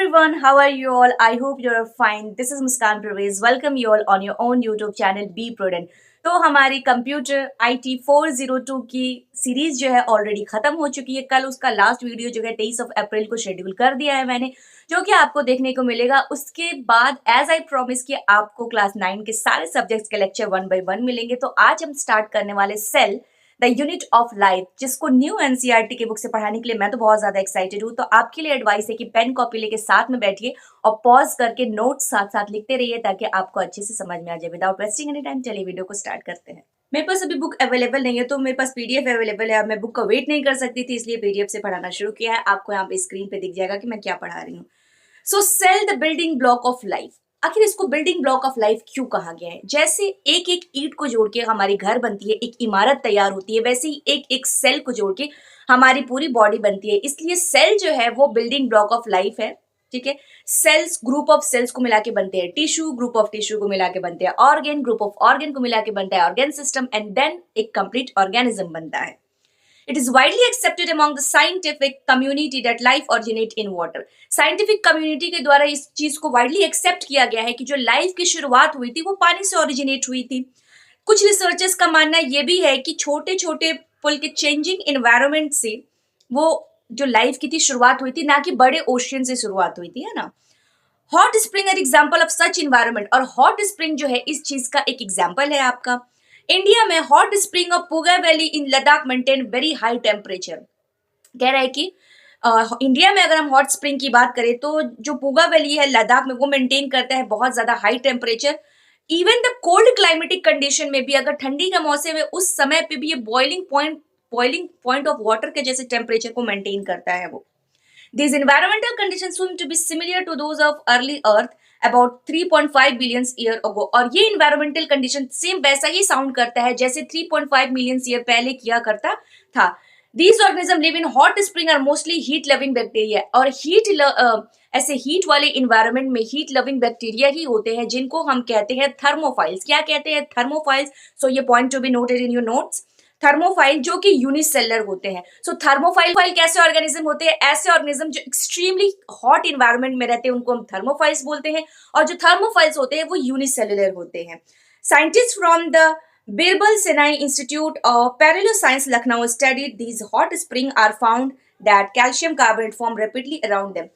everyone, how are you all? I hope you're fine. This is Muskan Pervez. Welcome you all on your own YouTube channel Be Prudent. तो हमारी computer IT 402 की series जो है already खत्म हो चुकी है। कल उसका लास्ट वीडियो जो है 23 अप्रैल को शेड्यूल कर दिया है मैंने, जो कि आपको देखने को मिलेगा। उसके बाद एज आई प्रॉमिस कि आपको क्लास 9 के सारे सब्जेक्ट्स के लेक्चर 1 बाय 1 मिलेंगे। तो आज हम स्टार्ट करने वाले cell the unit of life, जिसको न्यू एनसीईआरटी के बुक से पढ़ाने के लिए मैं तो बहुत ज्यादा एक्साइटेड हूँ। तो आपके लिए एडवाइस है कि पेन कॉपी लेके साथ में बैठिए और पॉज करके नोट्स साथ साथ लिखते रहिए ताकि आपको अच्छे से समझ में आ जाए। विदाउट वेस्टिंग एनी टाइम चलिए वीडियो को स्टार्ट करते हैं। मेरे पास अभी बुक अवेलेबल नहीं है, तो मेरे पास पीडीएफ अवेलेबल है। अब मैं बुक का वेट नहीं कर सकती थी, इसलिए पीडीएफ से पढ़ाना शुरू किया है। आपको यहाँ पे स्क्रीन पे दिख जाएगा कि मैं क्या पढ़ा रही हूँ। So cell the building block of life. आखिर इसको बिल्डिंग ब्लॉक ऑफ लाइफ क्यों कहा गया है? जैसे एक एक ईंट को जोड़ के हमारी घर बनती है, एक इमारत तैयार होती है, वैसे ही एक एक सेल को जोड़ के हमारी पूरी बॉडी बनती है। इसलिए सेल जो है वो बिल्डिंग ब्लॉक ऑफ लाइफ है। ठीक है, सेल्स ग्रुप ऑफ सेल्स को मिला के बनते हैं, टिश्यू ग्रुप ऑफ टिश्यू को मिला के बनते हैं, ऑर्गन ग्रुप ऑफ ऑर्गन को मिला के बनता है ऑर्गन सिस्टम, एंड देन एक कंप्लीट ऑर्गेनिज्म बनता है। It is widely accepted among the scientific community that life originate in water. Scientific community के द्वारा इस चीज को widely accept किया गया है कि जो लाइफ की शुरुआत हुई थी वो पानी से ओरिजिनेट हुई थी। कुछ रिसर्चर्स का मानना ये भी है कि छोटे छोटे पुल के चेंजिंग इन्वायरमेंट से वो जो लाइफ की थी शुरुआत हुई थी, ना कि बड़े ओशियन से शुरुआत हुई थी, है ना। Hot spring are example of such environment, और हॉट स्प्रिंग जो है इस चीज का एक एग्जाम्पल है आपका। इंडिया में hot spring of Puga valley in Ladakh maintain very high temperature. कह रहा है कि इंडिया में अगर हम हॉट स्प्रिंग की बात करें तो जो पुगा वैली है लद्दाख में, वो मेंटेन करता है बहुत ज्यादा high temperature. Even the cold climatic condition में भी, अगर ठंडी का मौसम है उस समय पे भी ये बॉइलिंग पॉइंट ऑफ वाटर के जैसे टेम्परेचर को मेंटेन करता है वो। These environmental conditions seem to be similar to those of early Earth about 3.5 billion year ago. और ये environmental condition सेम वैसा ही साउंड करता है जैसे 3.5 million year पहले किया करता था। These organisms live in hot spring are mostly heat loving bacteria, और ऐसे हीट वाले इन्वायरमेंट में हीट लविंग बैक्टीरिया ही होते हैं जिनको हम कहते हैं थर्मोफाइल्स। क्या कहते हैं? थर्मोफाइल्स। सो ये point to be noted in your notes. Thermophile जो कि यूनिसेलर होते हैं। सो थर्मोफाइल कैसे ऑर्गेनिज्म होते हैं? ऐसे ऑर्गेनिज्म जो एक्सट्रीमली हॉट इन्वायरमेंट में रहते हैं उनको हम थर्मोफाइल्स बोलते हैं, और जो थर्मोफाइल्स होते हैं वो यूनिसेलुलर होते हैं। Scientist from the Birbal Sahni institute of palaeo science Lucknow studied these hot spring are found that calcium carbonate form rapidly around them.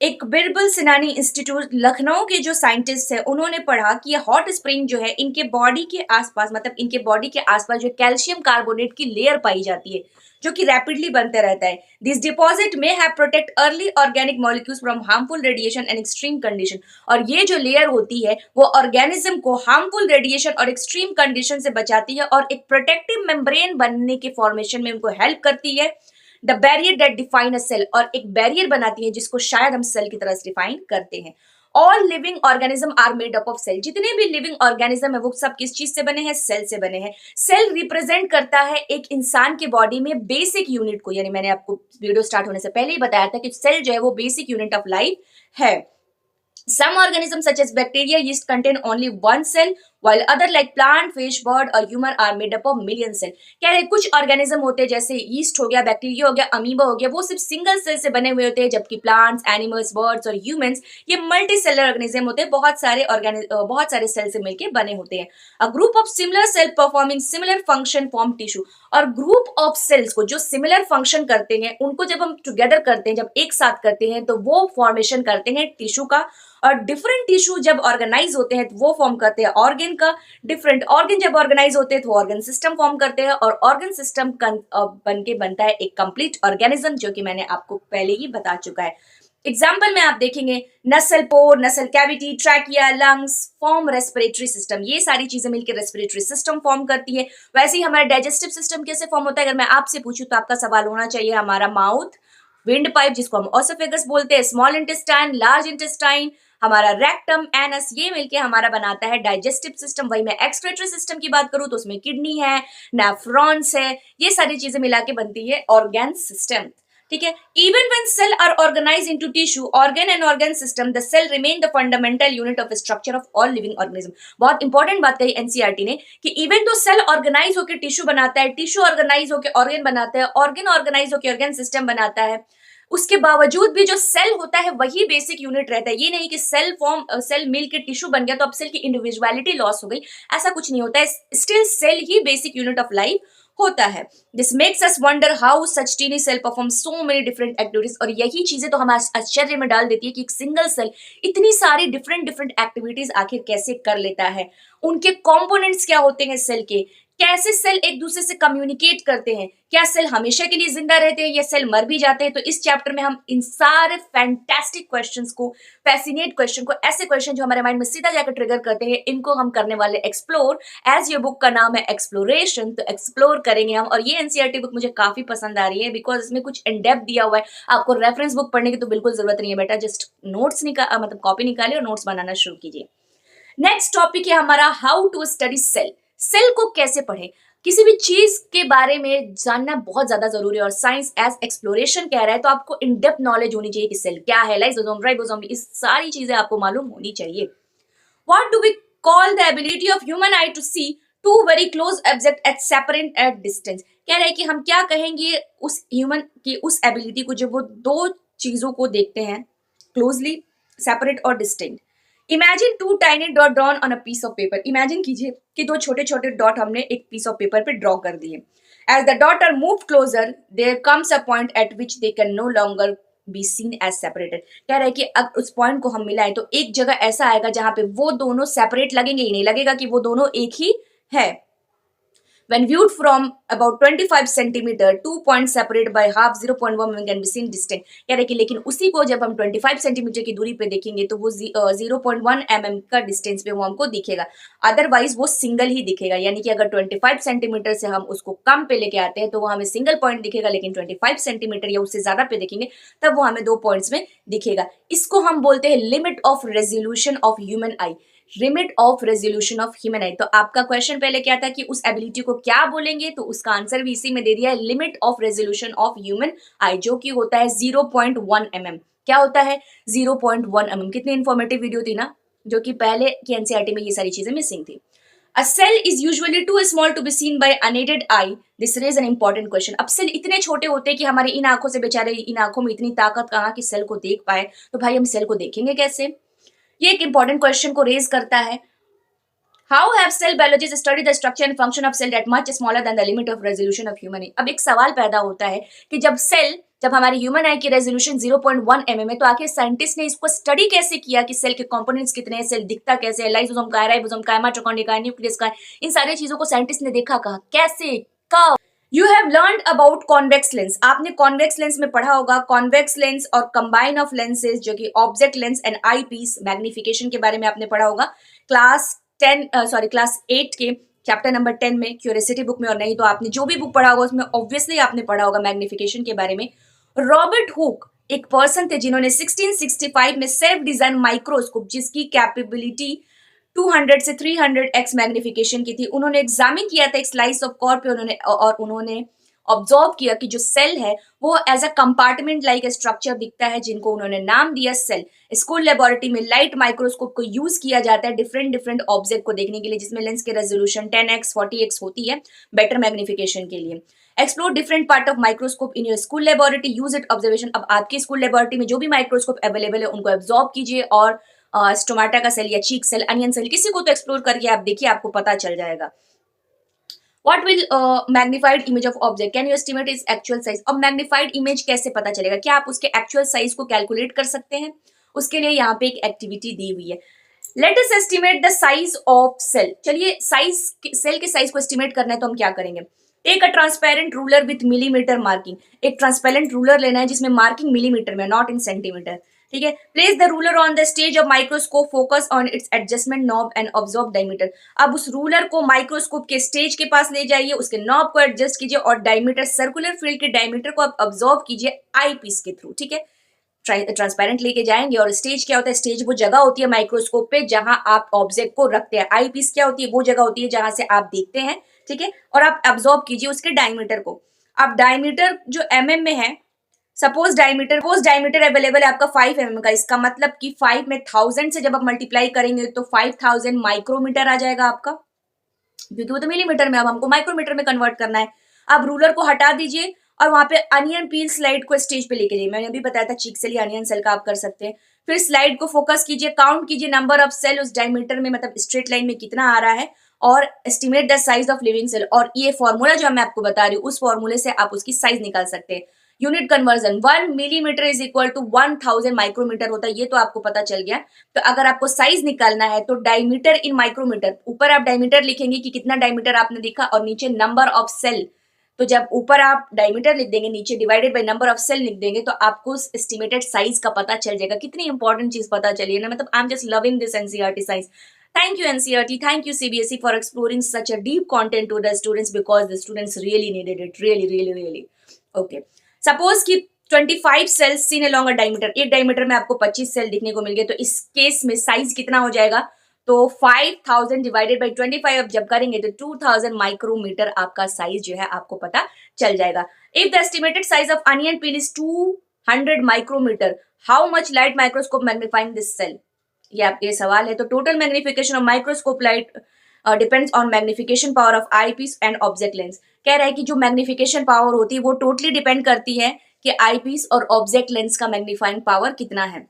एक बिरबल सिनानी इंस्टीट्यूट लखनऊ के जो साइंटिस्ट है उन्होंने पढ़ा कि ये हॉट स्प्रिंग जो है इनके बॉडी के आसपास, मतलब इनके बॉडी के आसपास जो कैल्शियम कार्बोनेट की लेयर पाई जाती है जो कि रैपिडली बनते रहता है। दिस डिपॉजिट में have protect early organic molecules from harmful radiation and extreme condition. और ये जो लेयर होती है वो ऑर्गेनिज्म को हार्मफुल रेडिएशन और एक्सट्रीम कंडीशन से बचाती है और एक प्रोटेक्टिव मेम्ब्रेन बनने के फॉर्मेशन में उनको हेल्प करती है। The barrier that define a cell, और एक बैरियर बनाती है जिसको शायद हम सेल की तरह डिफाइन करते हैं। All living organism are made up of cell. जितने भी लिविंग ऑर्गेनिज्म है वो सब किस चीज से बने हैं? सेल से बने हैं। सेल रिप्रेजेंट करता है एक इंसान के बॉडी में बेसिक यूनिट को, यानी मैंने आपको वीडियो स्टार्ट होने से पहले ही बताया था कि सेल जो है वो बेसिक यूनिट ऑफ लाइफ है। Some organisms such as bacteria, yeast contain only one cell, while other like plant, fish, bird और human are made up of million cell। कह रहे कुछ ऑर्गेनिज्म होते हैं जैसे यीस्ट हो गया, बैक्टीरिया हो गया, अमीबा हो गया, वो सिर्फ सिंगल सेल से बने हुए होते हैं, जबकि प्लांट्स, एनिमल्स, बर्ड्स और ह्यूमंस ये मल्टी सेलर ऑर्गेनिज्म होते हैं, बहुत सारे सेल से मिलकर बने होते हैं। A group of similar cell performing similar function form tissue. और ग्रुप ऑफ सेल्स को जो सिमिलर फंक्शन करते हैं उनको जब हम टुगेदर करते हैं, जब एक साथ करते हैं तो वो फॉर्मेशन करते हैं टिश्यू का। और डिफरेंट टिश्यू जब ऑर्गेनाइज होते हैं तो वो फॉर्म करते हैं ऑर्गन का। डिफरेंट ऑर्गन जब ऑर्गेनाइज होते हैं तो ऑर्गन सिस्टम फॉर्म करते हैं, और ऑर्गन सिस्टम बन के बनता है एक कंप्लीट ऑर्गेनिज्म, जो कि मैंने आपको पहले ही बता चुका है। एग्जाम्पल में आप देखेंगे नसल पोर, नसल cavity, trachea, lungs form respiratory system. ये सारी चीजें मिलकर रेस्पिरेटरी सिस्टम फॉर्म करती है। वैसे ही हमारा डाइजेस्टिव सिस्टम कैसे फॉर्म होता है? अगर मैं आपसे पूछूं तो आपका सवाल होना चाहिए हमारा माउथ, विंड पाइप जिसको हम ओसोफेगस बोलते हैं, स्मॉल इंटेस्टाइन, लार्ज इंटेस्टाइन, हमारा रेक्टम, एनस, ये मिलके हमारा बनाता है डाइजेस्टिव सिस्टम। वही मैं एक्सक्रीटरी सिस्टम की बात करूं तो उसमें किडनी है, नेफ्रॉन्स है, ये सारी चीजें मिला के बनती है ऑर्गन सिस्टम। ठीक है, even when cell are organized into tissue, organ and organ system, the cell remain the fundamental unit of structure of all living organism. बहुत इंपॉर्टेंट बात कही एनसीईआरटी ने कि इवन तो सेल ऑर्गेनाइज होकर टिश्यू बनाता है, टिश्यू ऑर्गेनाइज होकर ऑर्गन बनाता है, ऑर्गन ऑर्गेनाइज होकर ऑर्गन सिस्टम बनाता है, उसके बावजूद भी जो सेल होता है वही बेसिक यूनिट रहता है। ये नहीं कि सेल मिल के टिश्यू बन गया तो अब सेल की इंडिविजुअलिटी लॉस हो गई, ऐसा कुछ नहीं होता है। स्टिल सेल ही बेसिक यूनिट ऑफ लाइफ होता है। This makes us wonder how such tiny cell perform so many different activities. और यही चीजें तो हमें आश्चर्य में डाल देती है कि एक सिंगल सेल इतनी सारी डिफरेंट डिफरेंट एक्टिविटीज आखिर कैसे कर लेता है, उनके कंपोनेंट्स क्या होते हैं सेल के, कैसे सेल एक दूसरे से कम्युनिकेट करते हैं, क्या सेल हमेशा के लिए जिंदा रहते हैं या सेल मर भी जाते हैं। तो इस चैप्टर में हम इन सारे फैंटास्टिक क्वेश्चंस को, फैसिनेट क्वेश्चन को, ऐसे क्वेश्चन जो हमारे माइंड में सीधा जाकर ट्रिगर करते हैं, इनको हम करने वाले एक्सप्लोर। एज ये बुक का नाम है एक्सप्लोरेशन, तो एक्सप्लोर करेंगे हम। और ये एनसीईआरटी बुक मुझे काफी पसंद आ रही है बिकॉज इसमें कुछ इन डेप्थ दिया हुआ है। आपको रेफरेंस बुक पढ़ने की तो बिल्कुल जरूरत नहीं है बेटा, जस्ट नोट्स मतलब कॉपी निकालिए और नोट्स बनाना शुरू कीजिए। नेक्स्ट टॉपिक है हमारा how to study cell. Cell को कैसे पढ़े, किसी भी चीज के बारे में जानना बहुत ज्यादा जरूरी है और साइंस एज एक्सप्लोरेशन कह रहा है तो आपको इन डेप्थ नॉलेज होनी चाहिए कि सेल क्या है, लाइसोसोम, राइबोसोम, इस सारी चीजें आपको मालूम होनी चाहिए। What do we call the ability of human eye to see two very close object at separate at distance. कह रहे हैं कि हम क्या कहेंगे उस ह्यूमन की उस एबिलिटी को जब वो दो चीजों को देखते हैं क्लोजली, सेपरेट और distinct. Imagine two tiny dot drawn on a piece of paper. Imagine कीजिए कि दो छोटे छोटे डॉट हमने एक पीस ऑफ पेपर पे ड्रॉ कर दिए। As the dot are move closer there comes a point at which they can no longer be seen as separated. कह रहे हैं कि अब उस पॉइंट को हम मिलाएं तो एक जगह ऐसा आएगा जहां पे वो दोनों सेपरेट लगेंगे ही नहीं, लगेगा कि वो दोनों एक ही है। When viewed from about 25 centimeter, 2 points separated by half 0.1 mm can be seen distinct। कह रहे कि लेकिन उसी को जब हम 25 सेंटीमीटर की दूरी पे देखेंगे तो वो 0.1 mm का डिस्टेंस पे वो हमको दिखेगा, अदरवाइज वो सिंगल ही दिखेगा। यानी कि अगर 25 सेंटीमीटर से हम उसको कम पे लेके आते हैं तो वो हमें सिंगल पॉइंट दिखेगा, लेकिन 25 सेंटीमीटर या उससे ज्यादा पे देखेंगे तब वो हमें 2 पॉइंट्स में दिखेगा। इसको हम बोलते हैं limit of resolution of human I. Limit of resolution of human आई। तो आपका क्वेश्चन पहले क्या था कि उस एबिलिटी को क्या बोलेंगे, तो उसका आंसर भी इसी में दे दिया है, limit of resolution of human आई, जो कि होता है 0.1 mm। क्या होता है 0.1 mm। कितनी इंफॉर्मेटिव वीडियो थी ना, जो कि पहले की एनसीईआरटी में ये सारी चीजें मिसिंग थी। A cell is usually too small to be seen by unaided eye. This raises an important question। अब सेल इतने छोटे होते हैं कि हमारी इन आंखों से, बेचारे इन आंखों में इतनी ताकत कहाँ कि सेल को देख पाए, तो भाई हम सेल को देखेंगे कैसे? ये एक इंपॉर्टेंट क्वेश्चन को रेज करता है। How have cell biologists studied the structure and function of cell that much smaller than the limit of resolution of human eye? अब एक सवाल पैदा होता है कि जब हमारी ह्यूमन आई की रेजोल्यूशन 0.1 mm है तो आखिर साइंटिस्ट ने इसको स्टडी कैसे किया कि सेल के कंपोनेंट्स कितने हैं, सेल दिखता कैसे है, लाइसोसोम का है, राइबोसोम का है, माइटोकॉन्ड्रिया का है, न्यूक्लियस का है, इन सारी चीजों को साइंटिस्ट ने देखा कहाँ, कैसे, कब। You have learn about convex lens. आपने कॉन्वेक्स लेंस में पढ़ा होगा, कॉन्वेक्स लेंस और कंबाइन ऑफ लेंसेज, जो कि object lens and eye piece magnification के बारे में आपने पढ़ा होगा क्लास 8 के चैप्टर नंबर 10 में, क्यूरियोसिटी बुक में। और नहीं तो आपने जो भी बुक पढ़ा होगा उसमें ऑब्वियसली आपने पढ़ा होगा मैग्निफिकेशन के बारे में। रॉबर्ट हुक एक पर्सन थे जिन्होंने 1665 में सेल्फ डिजाइन माइक्रोस्कोप, जिसकी कैपेबिलिटी 200 से 300x मैग्निफिकेशन की थी, उन्होंने एग्जामिन किया था एक स्लाइस ऑफ कॉर्प पे, उन्होंने ऑब्जर्व किया कि जो सेल है वो as a compartment like structure दिखता है, जिनको उन्होंने नाम दिया सेल। स्कूल लेबोरेटरी में लाइट माइक्रोस्कोप को यूज किया जाता है डिफरेंट डिफरेंट ऑब्जेक्ट को देखने के लिए, जिसमें लेंस की रेजोल्यूशन 10x 40x होती है बेटर मैग्निफिकेशन के लिए। Explore different part of microscope in your school laboratory, use it observation. अब आपकी स्कूल लेबोरेटरी में जो भी माइक्रोस्कोप अवेलेबल है उनको एब्जॉर्ब कीजिए और स्टोमाटा का सेल या चीक सेल, अनियन सेल, किसी को तो एक्सप्लोर करके आप देखिए, आपको पता चल जाएगा। What will magnified image of object? Can you estimate its actual size? अब magnified image कैसे पता चलेगा? क्या आप उसके actual size को कैलकुलेट कर सकते हैं? उसके लिए यहाँ पे एक एक्टिविटी दी हुई है। Let us estimate the size of cell। चलिए सेल के साइज को एस्टिमेट करना है तो हम क्या करेंगे? Take a transparent ruler with millimetre marking. एक ट्रांसपेरेंट रूलर लेना है जिसमें मार्किंग मिलीमीटर में, नॉट इन सेंटीमीटर। ठीक है। Place the ruler on the stage of microscope, focus on its adjustment knob and observe diameter. अब उस रूलर को माइक्रोस्कोप के स्टेज के पास ले जाइए, उसके नॉब को एडजस्ट कीजिए और डायमीटर, सर्कुलर फील्ड के डायमीटर को आप ऑब्जर्व कीजिए आई पीस के थ्रू। ठीक है। ट्रांसपेरेंट लेके जाएंगे और स्टेज क्या होता है? स्टेज वो जगह होती है माइक्रोस्कोप पे जहां आप ऑब्जेक्ट को रखते हैं। आई पीस क्या होती है? वो जगह होती है जहां से आप देखते हैं। ठीक है। और आप ऑब्जर्व कीजिए उसके डायमीटर को। अब डायमीटर जो mm में है, सपोज डायमीटर अवेलेबल है आपका 5 mm का, इसका मतलब कि 5 में 1000 से जब आप मल्टीप्लाई करेंगे तो 5000 माइक्रोमीटर आ जाएगा आपका, क्योंकि वो तो मिलीमीटर में, अब हमको माइक्रोमीटर में कन्वर्ट करना है। अब रूलर को हटा दीजिए और वहां पे अनियन पील स्लाइड को स्टेज पे लेके जाइए। मैंने अभी बताया था चीक सेल या अनियन सेल का आप कर सकते हैं। फिर स्लाइड को फोकस कीजिए, काउंट कीजिए नंबर ऑफ सेल उस डायमीटर में, मतलब स्ट्रेट लाइन में कितना आ रहा है, और estimate the size of living cell. और ये फॉर्मूला जो मैं आपको बता रही हूँ, उस फॉर्मूले से आप उसकी साइज निकाल सकते हैं। Unit conversion 1 millimetre is equal to 1000 micrometre होता है, ये तो आपको पता चल गया। तो अगर आपको साइज निकालना है तो डायमीटर इन माइक्रोमीटर, ऊपर आप डायमीटर लिखेंगे कि कितना डायमीटर आपने देखा, और नीचे नंबर ऑफ सेल। तो जब ऊपर आप डायमीटर लिख देंगे, नीचे divided by number of cell लिख देंगे, तो आपको एस्टिमेटेड साइज का पता चल जाएगा। कितनी इंपॉर्टेंट चीज पता चली है ना, मतलब I am just loving this NCERT science. Thank you NCERT, thank you CBSE for exploring such a deep content to the students, because the students really needed it, really. Okay, suppose कि 25 cells seen along a diameter, एक diameter में आपको 25 cell दिखने को मिल गए, तो इस case में साइज कितना हो जाएगा? तो 5000 डिवाइडेड बाई 25 अब जब करेंगे तो 2000 माइक्रोमीटर आपका साइज जो है आपको पता चल जाएगा। If the estimated size of onion peel is 200 micrometre, how much light microscope magnifying this cell? ये आपके सवाल है। तो total magnification of microscope light depends on magnification power of eye piece and object lens. कह रहा है कि जो मैग्निफिकेशन पावर होती है वो टोटली डिपेंड करती है कि आई पीस और ऑब्जेक्ट लेंस का मैग्नीफाइंग पावर कितना है।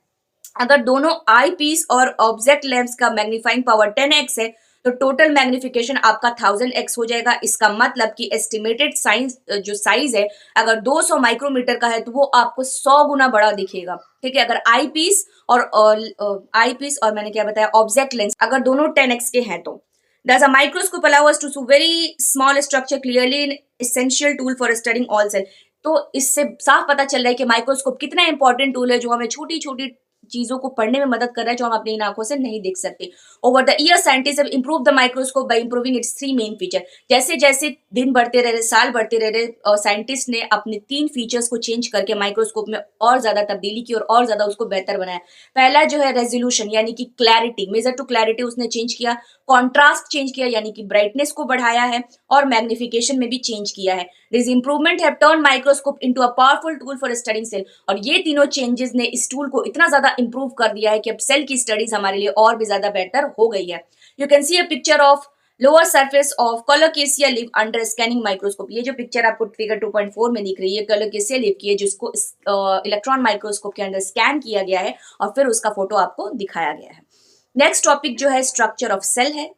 अगर दोनों आई पीस और ऑब्जेक्ट लेंस का मैग्नीफाइंग पावर 10x है तो टोटल मैग्निफिकेशन आपका 1000x हो जाएगा। इसका मतलब कि एस्टिमेटेड साइज जो साइज है अगर 200 माइक्रोमीटर का है तो वो आपको 100 गुना बड़ा दिखेगा। ठीक है, अगर आई पीस और मैंने क्या बताया ऑब्जेक्ट लेंस अगर दोनों 10x के हैं तो does a microscope allow us to see very small structure clearly, an essential tool for studying all cell। तो इससे साफ पता चल रहा है कि माइक्रोस्कोप कितना इंपॉर्टेंट टूल है जो हमें छोटी छोटी चीजों को पढ़ने में मदद कर रहा है जो हम अपनी इन आंखों से नहीं देख सकते। Over the year scientist have improve the microscope by improving its 3 main feature. जैसे जैसे दिन बढ़ते रहे, साल बढ़ते रहे, साइंटिस्ट ने अपने 3 फीचर्स को चेंज करके माइक्रोस्कोप में और ज्यादा तब्दीली की और ज्यादा उसको बेहतर बनाया। पहला जो है रेजोल्यूशन यानी कि क्लैरिटी, मेजर टू क्लैरिटी उसने चेंज किया, कॉन्ट्रास्ट चेंज किया यानी कि ब्राइटनेस को बढ़ाया है, और मैग्निफिकेशन में भी चेंज किया है। This improvement have turn microscope into a powerful tool for studying cell. और ये तीनों चेंजेस ने इस टूल को इतना ज्यादा इंप्रूव कर दिया है कि अब सेल की स्टडीज हमारे लिए और भी ज्यादा बेहतर हो गई है। You can see a picture of lower surface of colocasia leaf under scanning microscope. ये जो पिक्चर आपको फिगर 2.4 में दिख रही है कोलोकेसिया लीफ की है जिसको इलेक्ट्रॉन माइक्रोस्कोप के अंदर स्कैन किया गया है और फिर उसका फोटो आपको दिखाया गया है। नेक्स्ट टॉपिक जो है स्ट्रक्चर ऑफ सेल है।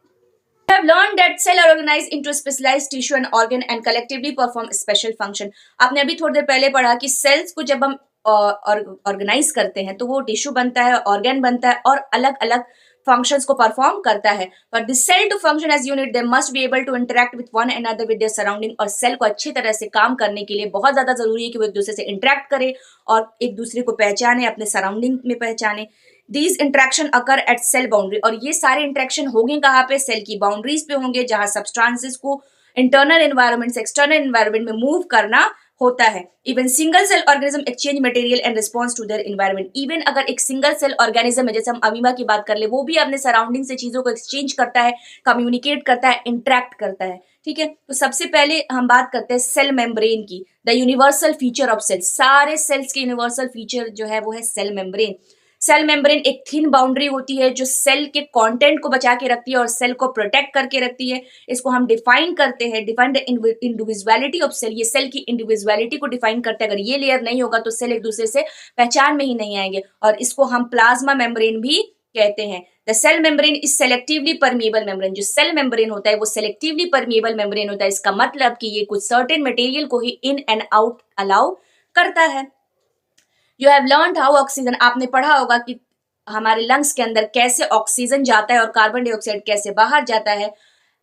We have learned that cell are organized into specialized tissue and organ and collectively perform special function। आपने अभी थोड़ी देर पहले पढ़ा कि सेल्स को जब हम ऑर्गेनाइज करते हैं तो वो टिश्यू बनता है, ऑर्गन बनता है और अलग अलग फंक्शंस को परफॉर्म करता है। पर this cell to function as unit they must be able to interact with one another with their surrounding. और सेल को अच्छी तरह से काम करने के लिए बहुत ज्यादा जरूरी है कि वो एक दूसरे से इंटरेक्ट करे और एक दूसरे को पहचाने, अपने सराउंडिंग में पहचाने। These interaction occur at cell boundary। और ये सारे इंटरेक्शन होंगे कहाँ पे? सेल की बाउंड्रीज पे होंगे जहां सब्सटेंसेस को इंटरनल एनवायरनमेंट से एक्सटर्नल एनवायरनमेंट में मूव करना होता है। Even single cell organism exchange material and response to their environment. Even अगर एक सिंगल सेल ऑर्गेनिज्म है, जैसे हम अमीबा की बात कर ले, वो भी अपने सराउंडिंग से चीजों को एक्सचेंज करता है, कम्युनिकेट करता है, इंटरेक्ट करता है। ठीक है, तो सबसे पहले हम बात करते हैं सेल मेम्ब्रेन की। The universal feature of cell, सारे सेल्स के यूनिवर्सल फीचर जो है वो है सेल मेम्ब्रेन। सेल मेम्ब्रेन एक थिन बाउंड्री होती है जो सेल के कंटेंट को बचा के रखती है और सेल को प्रोटेक्ट करके रखती है। इसको हम डिफाइन करते हैं, define the individuality of cell. ये सेल की इंडिविजुअलिटी को डिफाइन करते हैं। अगर ये लेयर नहीं होगा तो सेल एक दूसरे से पहचान में ही नहीं आएंगे, और इसको हम प्लाज्मा मेम्ब्रेन भी कहते हैं। The cell membrane is selectively permeable membrane. जो सेल मेम्ब्रेन होता है वो सेलेक्टिवली परमिएबल मेम्ब्रेन होता है। इसका मतलब कि ये कुछ सर्टेन मटेरियल को ही इन एंड आउट अलाउ करता है। You have learned how oxygen, आपने पढ़ा होगा कि हमारे लंग्स के अंदर कैसे ऑक्सीजन जाता है और कार्बन डाइऑक्साइड कैसे बाहर जाता है।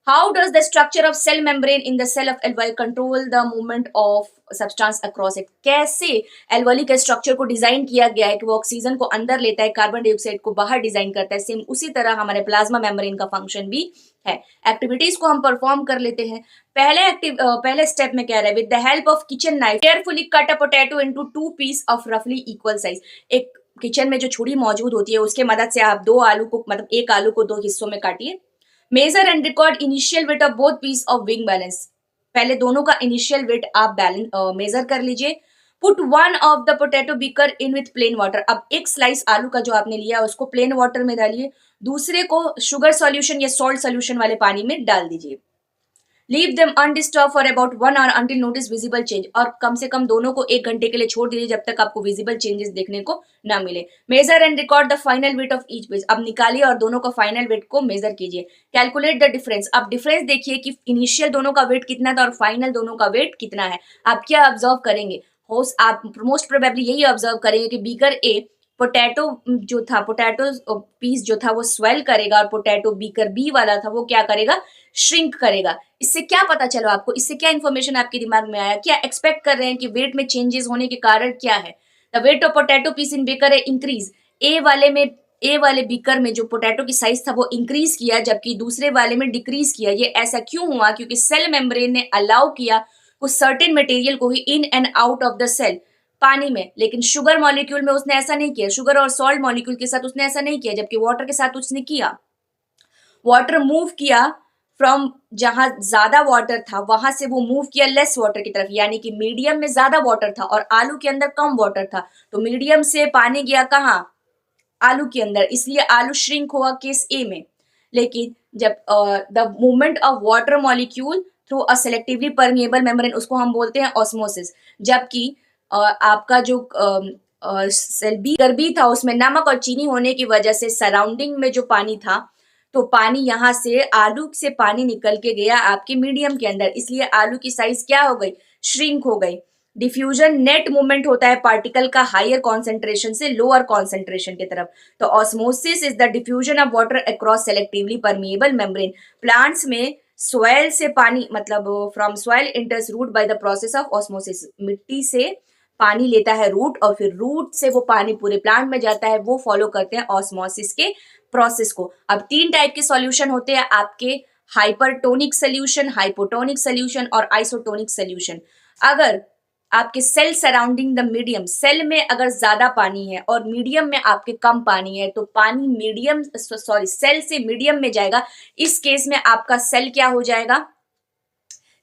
How does the structure of cell membrane in the cell of alveoli control the movement of substance across it. कैसे एल्वेओली के स्ट्रक्चर को डिजाइन किया गया है कि वो ऑक्सीजन को अंदर लेता है, कार्बन डाइऑक्साइड को बाहर डिजाइन करता है। सेम उसी तरह हमारे प्लाज्मा मेम्ब्रेन का फंक्शन भी है। एक्टिविटीज को हम परफॉर्म कर लेते हैं। पहले स्टेप में कह रहा है with the help of kitchen knife carefully cut a potato into 2 piece of रफली इक्वल साइज। एक किचन में जो छुरी मौजूद होती है उसके मदद से आप एक आलू को 2 हिस्सों में काटिए। Measure and record initial weight of both piece of weighing balance. पहले दोनों का इनिशियल वेट आप मेजर कर लीजिए। Put one of the potato beaker in with plain water. अब एक स्लाइस आलू का जो आपने लिया उसको प्लेन वाटर में डालिए, दूसरे को शुगर सॉल्यूशन या सॉल्ट सॉल्यूशन वाले पानी में डाल दीजिए। Leave them undisturb for about 1 hour until notice visible change, और कम से कम दोनों को 1 घंटे के लिए छोड़ दीजिए जब तक आपको विजिबल चेंजेस देखने को ना मिले। Measure and record the final weight of each page, अब निकालिए और दोनों का फाइनल वेट को मेजर कीजिए। कैलकुलेट द डिफरेंस, अब डिफरेंस देखिए कि इनिशियल दोनों का वेट कितना था और फाइनल दोनों का वेट कितना है। आप क्या ऑब्जर्व करेंगे, आप मोस्ट प्रोबेबली यही ऑब्जर्व करेंगे कि बीकर ए पोटैटो जो था, पोटैटो पीस जो था वो स्वेल करेगा, और पोटैटो बीकर बी वाला था वो क्या करेगा, श्रिंक करेगा। इससे क्या पता चला आपको, इससे क्या इन्फॉर्मेशन आपके दिमाग में आया, क्या एक्सपेक्ट कर रहे हैं कि वेट में चेंजेस होने के कारण क्या है। The weight of potato piece in beaker है इंक्रीज, ए वाले बीकर में जो पोटैटो की साइज था वो इंक्रीज किया, जबकि दूसरे वाले में डिक्रीज किया। ये ऐसा क्यों हुआ, क्योंकि सेल मेम्ब्रेन ने अलाउ किया कुछ सर्टेन मटेरियल को ही in and out of the cell पानी में, लेकिन शुगर मॉलिक्यूल में उसने ऐसा नहीं किया, शुगर और सॉल्ट मॉलिक्यूल के साथ उसने ऐसा नहीं किया, जबकि वाटर के साथ उसने किया। वाटर मूव किया फ्रॉम जहां ज्यादा वाटर था वहां से वो मूव किया लेस वाटर की तरफ, यानी कि मीडियम में ज्यादा वाटर था और आलू के अंदर कम वाटर था, तो मीडियम से पानी गया कहाँ, आलू के अंदर, इसलिए आलू श्रिंक हुआ केस ए में। लेकिन जब the movement of water molecule through a selectively permeable membrane, उसको हम बोलते हैं ऑस्मोसिस, जबकि आपका जो सेल बी गर्भी था उसमें नमक और चीनी होने की वजह से सराउंडिंग में जो पानी था, तो पानी यहाँ से आलू से पानी निकल के गया आपके मीडियम के अंदर, इसलिए आलू की साइज क्या हो गई, श्रिंक हो गई। डिफ्यूजन नेट मूवमेंट होता है पार्टिकल का हायर कॉन्सेंट्रेशन से लोअर कॉन्सेंट्रेशन की तरफ, तो osmosis is the diffusion of water across selectively permeable membrane. Plants में सॉइल से पानी, मतलब from soil enters root by the process of osmosis, मिट्टी से पानी लेता है रूट और फिर रूट से वो पानी पूरे प्लांट में जाता है, वो फॉलो करते हैं ऑस्मोसिस के प्रोसेस को। अब 3 टाइप के सॉल्यूशन होते हैं आपके, हाइपरटोनिक सोल्यूशन, हाइपोटोनिक सोल्यूशन और आइसोटोनिक सोल्यूशन। अगर आपके cell surrounding the medium, cell में अगर ज्यादा पानी है और मीडियम में आपके कम पानी है, तो पानी मीडियम सेल से मीडियम में जाएगा, इस केस में आपका सेल क्या हो जाएगा,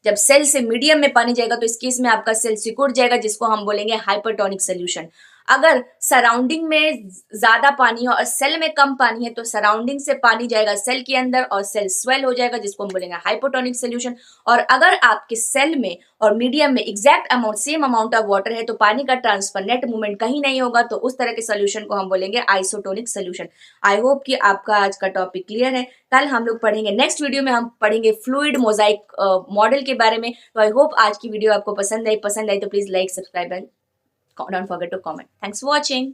जब सेल से मीडियम में पानी जाएगा तो इस केस में आपका सेल सिकुड़ जाएगा, जिसको हम बोलेंगे हाइपरटोनिक सोल्यूशन। अगर सराउंडिंग में ज्यादा पानी है और सेल में कम पानी है, तो सराउंडिंग से पानी जाएगा सेल के अंदर और सेल स्वेल हो जाएगा, जिसको हम बोलेंगे हाइपोटोनिक सोल्यूशन। और अगर आपके सेल में और मीडियम में exact amount, same amount of water है, तो पानी का ट्रांसफर, नेट मूवमेंट कहीं नहीं होगा, तो उस तरह के सोल्यूशन को हम बोलेंगे आइसोटोनिक सोल्यूशन। आई होप कि आपका आज का टॉपिक क्लियर है। कल हम लोग पढ़ेंगे, नेक्स्ट वीडियो में हम पढ़ेंगे फ्लूइड मोजाइक मॉडल के बारे में। तो आई होप आज की वीडियो आपको पसंद आई तो please like, subscribe and don't forget to comment. Thanks for watching.